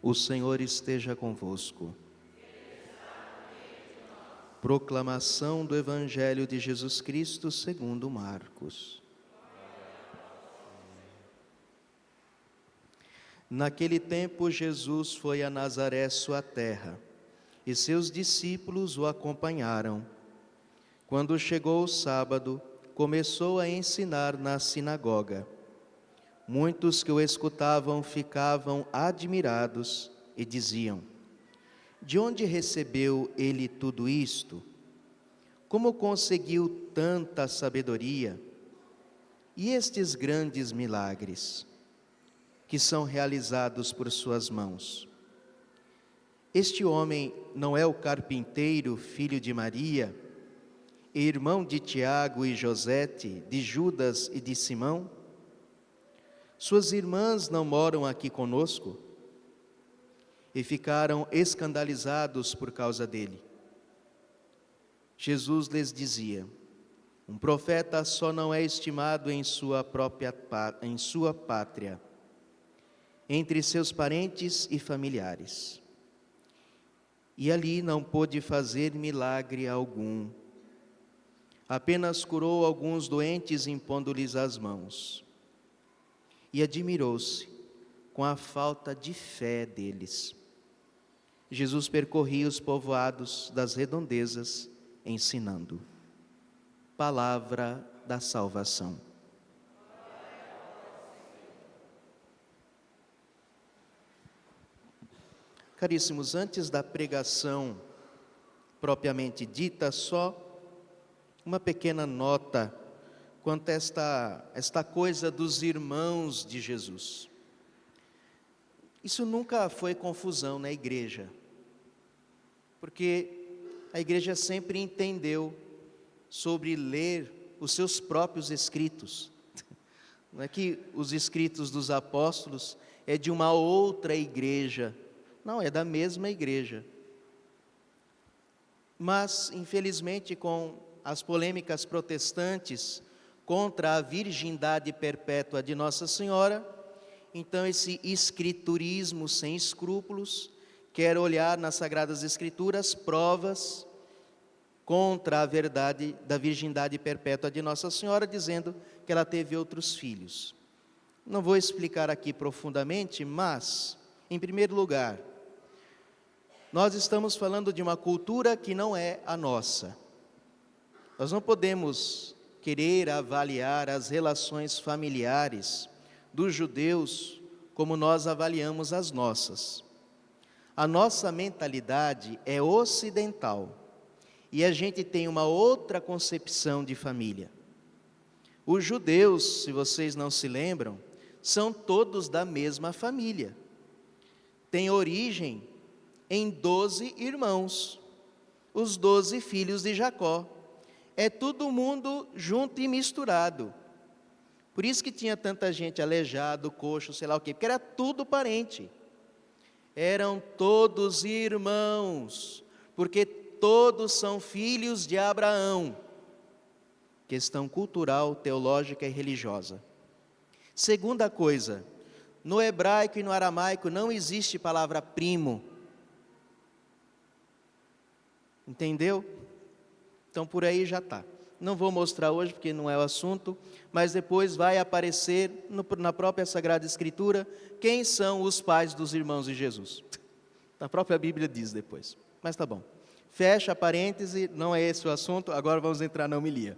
O Senhor esteja convosco. Proclamação do Evangelho de Jesus Cristo segundo Marcos. Naquele tempo, Jesus foi a Nazaré, sua terra, e seus discípulos o acompanharam. Quando chegou o sábado, começou a ensinar na sinagoga. Muitos que o escutavam ficavam admirados e diziam: de onde recebeu ele tudo isto? Como conseguiu tanta sabedoria? E estes grandes milagres que são realizados por suas mãos? Este homem não é o carpinteiro, filho de Maria, irmão de Tiago e Josete, de Judas e de Simão? Suas irmãs não moram aqui conosco? E ficaram escandalizados por causa dele. Jesus lhes dizia: um profeta só não é estimado em sua pátria, entre seus parentes e familiares. E ali não pôde fazer milagre algum. Apenas curou alguns doentes impondo-lhes as mãos. E admirou-se com a falta de fé deles. Jesus percorria os povoados das redondezas, ensinando. Palavra da salvação. Caríssimos, antes da pregação propriamente dita, só uma pequena nota quanto a esta coisa dos irmãos de Jesus. Isso nunca foi confusão na igreja, porque a igreja sempre entendeu sobre ler os seus próprios escritos. Não é que os escritos dos apóstolos é de uma outra igreja, não, é da mesma igreja. Mas, infelizmente, com as polêmicas protestantes contra a virgindade perpétua de Nossa Senhora, então esse escriturismo sem escrúpulos quer olhar nas Sagradas Escrituras provas contra a verdade da virgindade perpétua de Nossa Senhora, dizendo que ela teve outros filhos. Não vou explicar aqui profundamente, mas, em primeiro lugar, nós estamos falando de uma cultura que não é a nossa. Nós não podemos querer avaliar as relações familiares dos judeus como nós avaliamos as nossas. A nossa mentalidade é ocidental e a gente tem uma outra concepção de família. Os judeus, se vocês não se lembram, são todos da mesma família. Tem origem em 12 irmãos, os 12 filhos de Jacó. É todo mundo junto e misturado. Por isso que tinha tanta gente aleijado, coxo, sei lá o quê, porque era tudo parente. Eram todos irmãos, porque todos são filhos de Abraão. Questão cultural, teológica e religiosa. Segunda coisa, no hebraico e no aramaico não existe palavra primo. Entendeu? Então por aí já está. Não vou mostrar hoje porque não é o assunto, mas depois vai aparecer na própria Sagrada Escritura quem são os pais dos irmãos de Jesus. A própria Bíblia diz depois, mas tá bom. Fecha parêntese, não é esse o assunto, agora vamos entrar na homilia.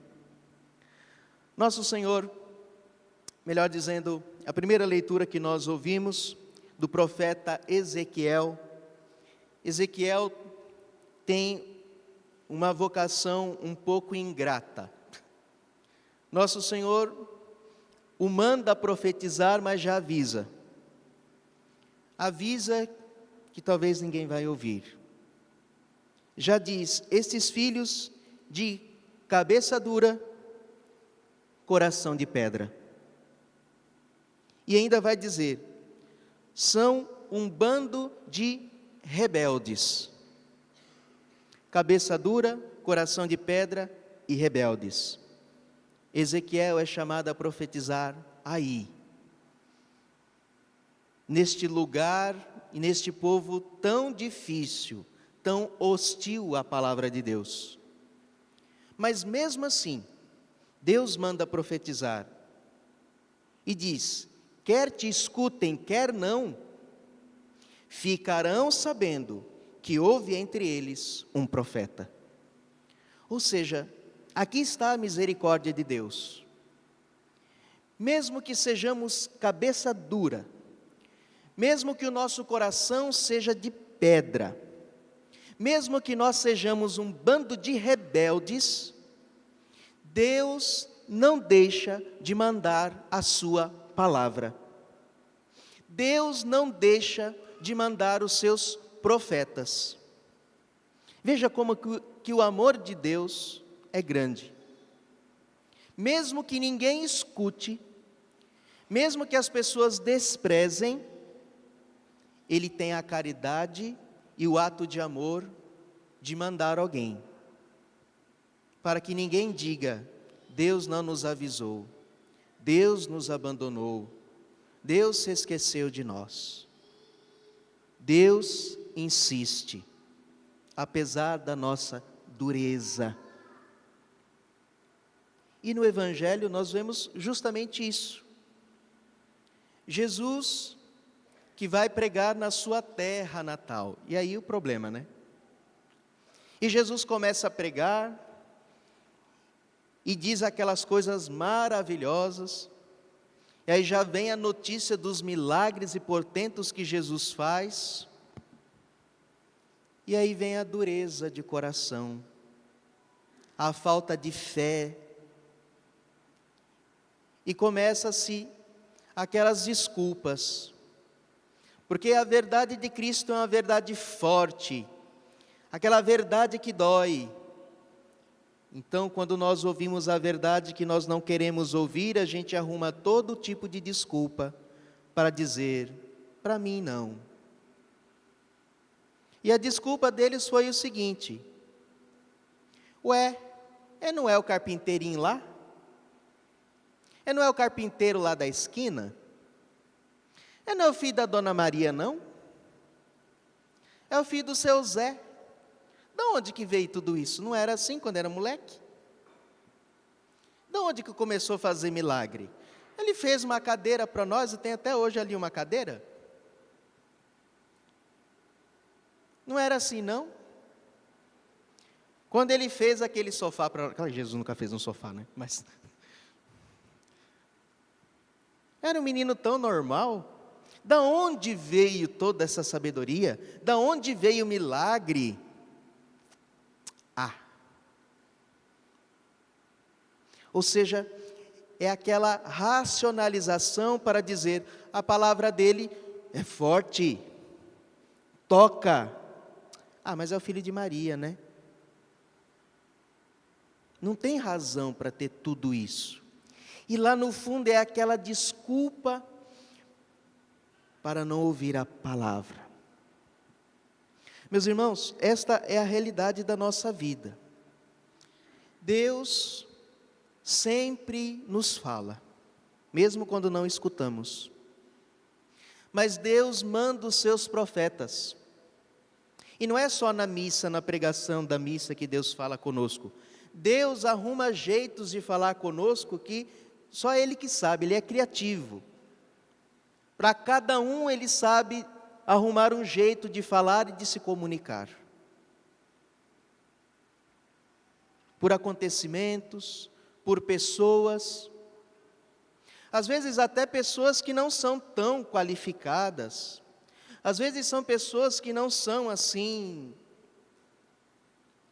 Nosso Senhor, melhor dizendo, a primeira leitura que nós ouvimos do profeta Ezequiel. Ezequiel tem uma vocação um pouco ingrata. Nosso Senhor o manda profetizar, mas já avisa. Avisa que talvez ninguém vai ouvir. Já diz: estes filhos de cabeça dura, coração de pedra. E ainda vai dizer: são um bando de rebeldes. Cabeça dura, coração de pedra e rebeldes. Ezequiel é chamado a profetizar aí. neste lugar e neste povo tão difícil, tão hostil à palavra de Deus. Mas mesmo assim, Deus manda profetizar e diz: quer te escutem, quer não, ficarão sabendo que houve entre eles um profeta. Ou seja, aqui está a misericórdia de Deus. Mesmo que sejamos cabeça dura, mesmo que o nosso coração seja de pedra, mesmo que nós sejamos um bando de rebeldes, Deus não deixa de mandar a sua palavra. Deus não deixa de mandar os seus profetas. Veja como que o amor de Deus é grande. Mesmo que ninguém escute, mesmo que as pessoas desprezem, Ele tem a caridade e o ato de amor de mandar alguém, para que ninguém diga: Deus não nos avisou, Deus nos abandonou, Deus se esqueceu de nós. Deus insiste, apesar da nossa dureza. E no Evangelho nós vemos justamente isso. Jesus, que vai pregar na sua terra natal. E aí o problema, né? E Jesus começa a pregar e diz aquelas coisas maravilhosas. E aí já vem a notícia dos milagres e portentos que Jesus faz. E aí vem a dureza de coração, a falta de fé. E começa-se aquelas desculpas. Porque a verdade de Cristo é uma verdade forte, aquela verdade que dói. Então, quando nós ouvimos a verdade que nós não queremos ouvir, a gente arruma todo tipo de desculpa para dizer: para mim não. E a desculpa deles foi o seguinte: ué, não é o carpinteirinho lá? Não é o carpinteiro lá da esquina? Não é o filho da Dona Maria, não? É o filho do seu Zé. De onde que veio tudo isso? Não era assim quando era moleque? De onde que começou a fazer milagre? Ele fez uma cadeira para nós e tem até hoje ali uma cadeira. Não era assim, não? Quando ele fez aquele sofá para nós, claro, Jesus nunca fez um sofá, né? Mas era um menino tão normal. Da onde veio toda essa sabedoria? Da onde veio o milagre? Ou seja, é aquela racionalização para dizer: a palavra dele é forte, toca. Mas é o filho de Maria, né? Não tem razão para ter tudo isso. E lá no fundo é aquela desculpa para não ouvir a palavra. Meus irmãos, esta é a realidade da nossa vida. Deus sempre nos fala, mesmo quando não escutamos. Mas Deus manda os seus profetas. E não é só na missa, na pregação da missa que Deus fala conosco. Deus arruma jeitos de falar conosco que só Ele que sabe, Ele é criativo. Para cada um Ele sabe arrumar um jeito de falar e de se comunicar. Por acontecimentos, por pessoas, às vezes até pessoas que não são tão qualificadas, às vezes são pessoas que não são assim,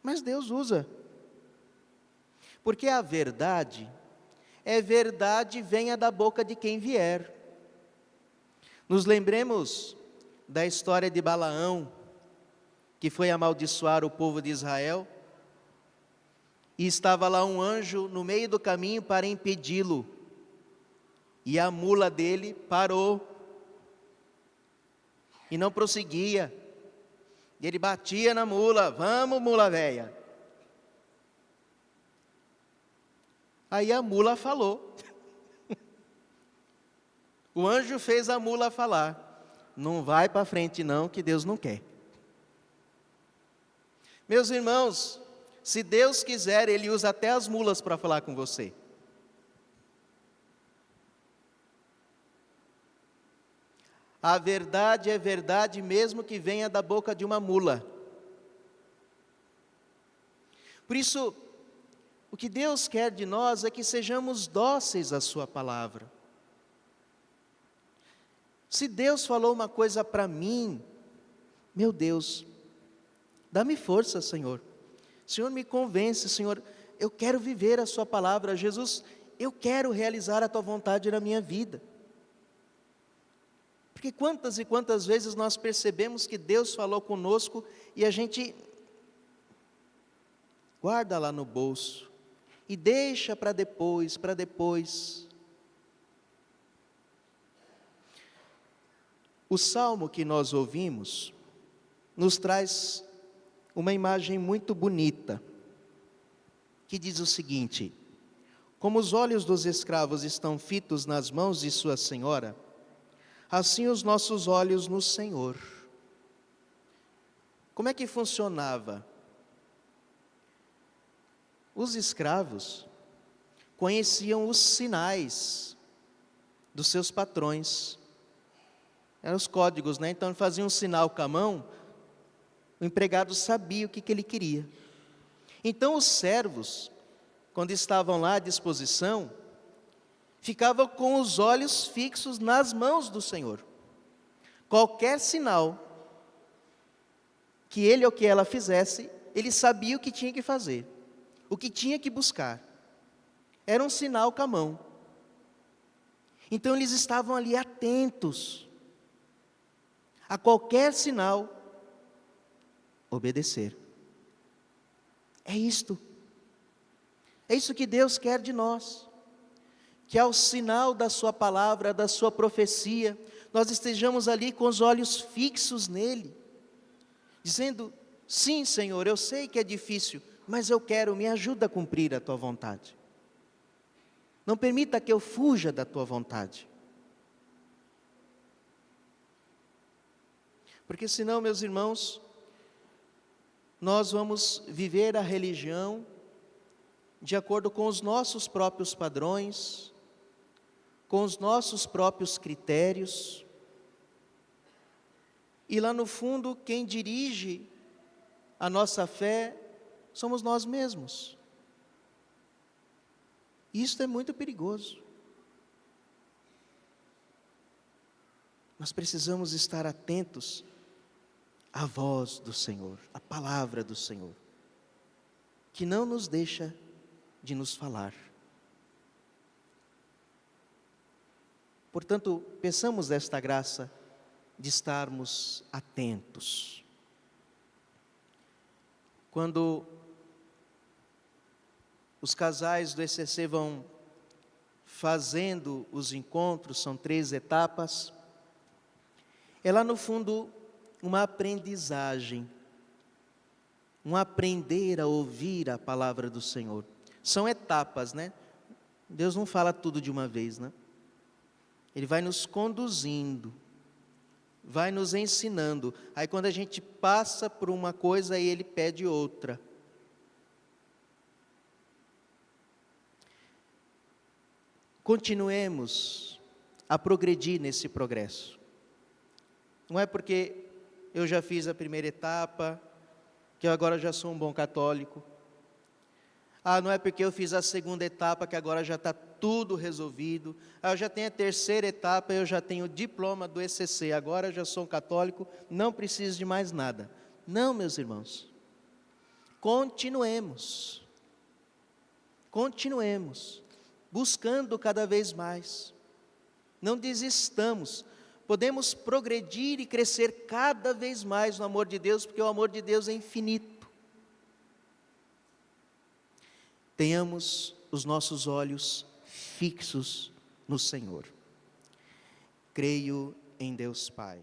mas Deus usa, porque a verdade é verdade, venha da boca de quem vier. Nos lembremos da história de Balaão, que foi amaldiçoar o povo de Israel, e estava lá um anjo no meio do caminho para impedi-lo, e a mula dele parou, e não prosseguia, e ele batia na mula: vamos, mula velha. Aí a mula falou. O anjo fez a mula falar. não vai para frente não, que Deus não quer. Meus irmãos, se Deus quiser, Ele usa até as mulas para falar com você. A verdade é verdade mesmo que venha da boca de uma mula. Por isso, o que Deus quer de nós é que sejamos dóceis à sua palavra. Se Deus falou uma coisa para mim, meu Deus, dá-me força, Senhor. Senhor, me convence, Senhor, eu quero viver a sua palavra. Jesus, eu quero realizar a tua vontade na minha vida. Porque quantas e quantas vezes nós percebemos que Deus falou conosco e a gente guarda lá no bolso e deixa para depois, para depois. O salmo que nós ouvimos nos traz uma imagem muito bonita, que diz o seguinte: como os olhos dos escravos estão fitos nas mãos de sua senhora, assim os nossos olhos no Senhor. Como é que funcionava? Os escravos conheciam os sinais dos seus patrões. Eram os códigos, né? Então ele fazia um sinal com a mão, o empregado sabia o que ele queria. Então os servos, quando estavam lá à disposição, ficavam com os olhos fixos nas mãos do Senhor. Qualquer sinal que ele ou que ela fizesse, ele sabia o que tinha que fazer, o que tinha que buscar. Era um sinal com a mão. Então eles estavam ali atentos a qualquer sinal, obedecer. É isto que Deus quer de nós, que ao sinal da sua palavra, da sua profecia, nós estejamos ali com os olhos fixos nele, dizendo: sim, Senhor, eu sei que é difícil, mas eu quero, me ajuda a cumprir a tua vontade. Não permita que eu fuja da tua vontade. Porque senão, meus irmãos, nós vamos viver a religião de acordo com os nossos próprios padrões, com os nossos próprios critérios, e lá no fundo, quem dirige a nossa fé somos nós mesmos. Isso é muito perigoso. Nós precisamos estar atentos à voz do Senhor, à palavra do Senhor, que não nos deixa de nos falar. Portanto, peçamos esta graça de estarmos atentos. Quando os casais do ECC vão fazendo os encontros, são 3 etapas, é lá no fundo uma aprendizagem, um aprender a ouvir a palavra do Senhor. São etapas, né? Deus não fala tudo de uma vez, né? Ele vai nos conduzindo, vai nos ensinando. Aí quando a gente passa por uma coisa, aí Ele pede outra. Continuemos a progredir nesse progresso. Não é porque eu já fiz a primeira etapa, que eu agora já sou um bom católico. Não é porque eu fiz a segunda etapa, que agora já está tudo resolvido. Eu já tenho a terceira etapa, eu já tenho o diploma do ECC, agora eu já sou um católico, não preciso de mais nada. Não, meus irmãos. Continuemos, buscando cada vez mais. Não desistamos. Podemos progredir e crescer cada vez mais no amor de Deus, porque o amor de Deus é infinito. Tenhamos os nossos olhos fixos no Senhor. Creio em Deus Pai,